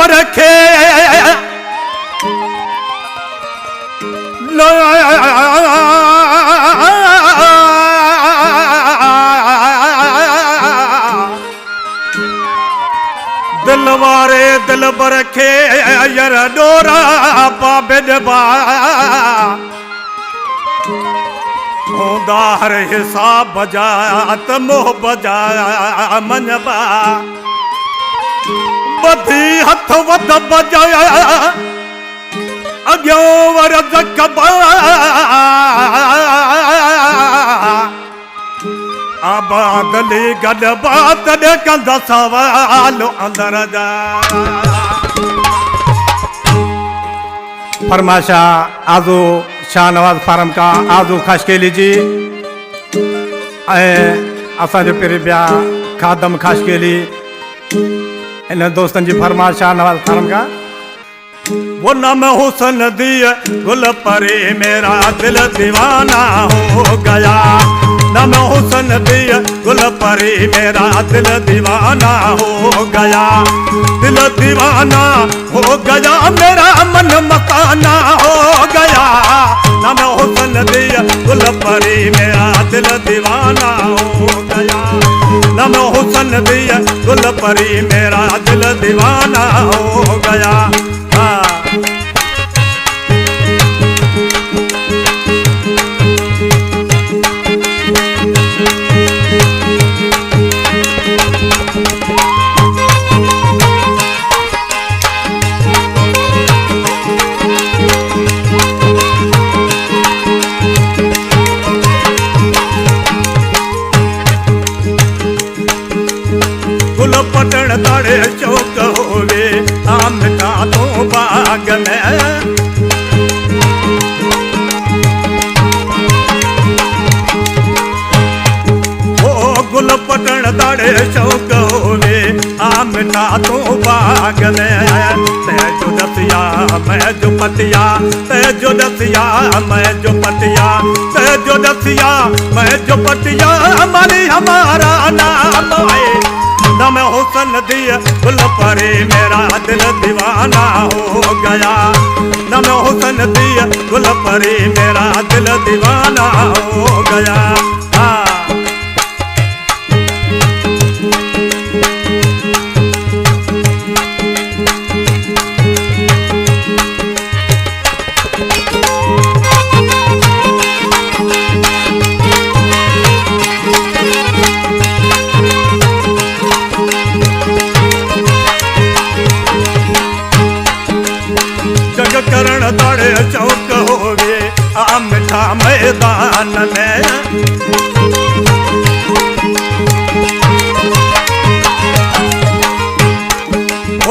परखे दिलवारे दिल बरखे यर डोरा पाबे दबा होंदा हर हिसाब बजात मोह बजा मनबा बधी हथ वध बजाया अग्यो वरद कबा आबादली गड बात दे कंदा सवाल अंदर जा फरमाशा आजो शाहनवाज फार्म का आजो ख़ास के लीजिए असा जो पेरे ब्या खादम ख़ास के लिए इन दोस्तन जी फरमाश शाहनवाज फार्म का वो नम हुसन दिए गुल परे मेरा दिल दीवाना हो गया नम हुसन दिए गुल परे मेरा दिल दीवाना हो गया दिल दीवाना हो गया मेरा मन मकाना हो गया नम हुसन दिए गुल परे मेरा दिल दीवाना हो गया नम हुसन दिए गुल परे मेरा दिल दीवाना हो गया पटन ताड़े चौक होवे आम का तो बाग में ओ गुल पटन ताड़े चौक होवे आम का तो बाग में मैं जो दसिया मैं जो पतिया मैं जो दसिया मैं जो पतिया मैं जो दसिया मैं जो पतिया माली हमारा नाम है नम हुसन दिए गुल परे मेरा दिल दीवाना हो गया नम हुसन दिए गुल परे मेरा दिल दीवाना हो गया करण ताड़े चौक होवे आ मिठा मैदान में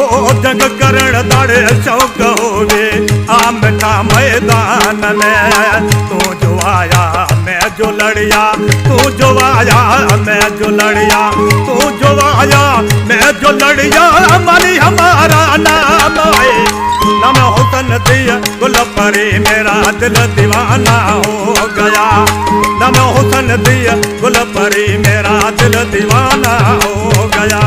ओ जग करण ताड़े चौक होवे आ मिठा मैदान में तू जो आया मैं जो लड़िया तू जो आया मैं जो लड़िया तू जो आया मैं जो लड़िया माली हमारा नाम है नम हुसन दिया गुल परे मेरा दिल दीवाना हो गया नम हुसन दिया गुल परे मेरा दिल दीवाना हो गया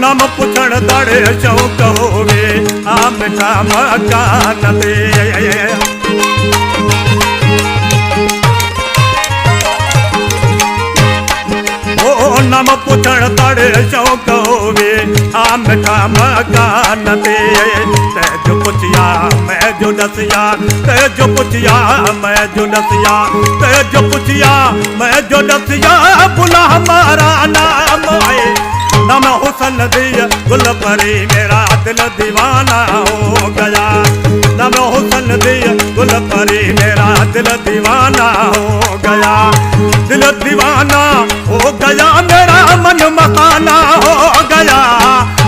नम पुछण ताड़े चौक होवे आ मिठा मकान ते ओ नम पुछण ताड़े चौक होवे आ मिठा मकान ते जो पुछिया मैं जो दसिया जो पुछिया मैं जो दसिया जो पुछिया मैं जो दसिया बुला हमारा नाम है नम हुसन दिया गुल परे मेरा दिल दीवाना हो गया नम हुसन दिया गुल परे मेरा दिल दीवाना हो गया दिल दीवाना हो गया मेरा मन मकाना हो गया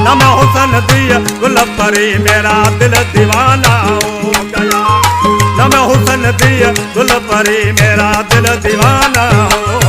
नम हुसन दिया गुल परे मेरा दिल दीवाना हो गया नम हुसन दिया गुल परे यारी मेरा दिल दीवाना हो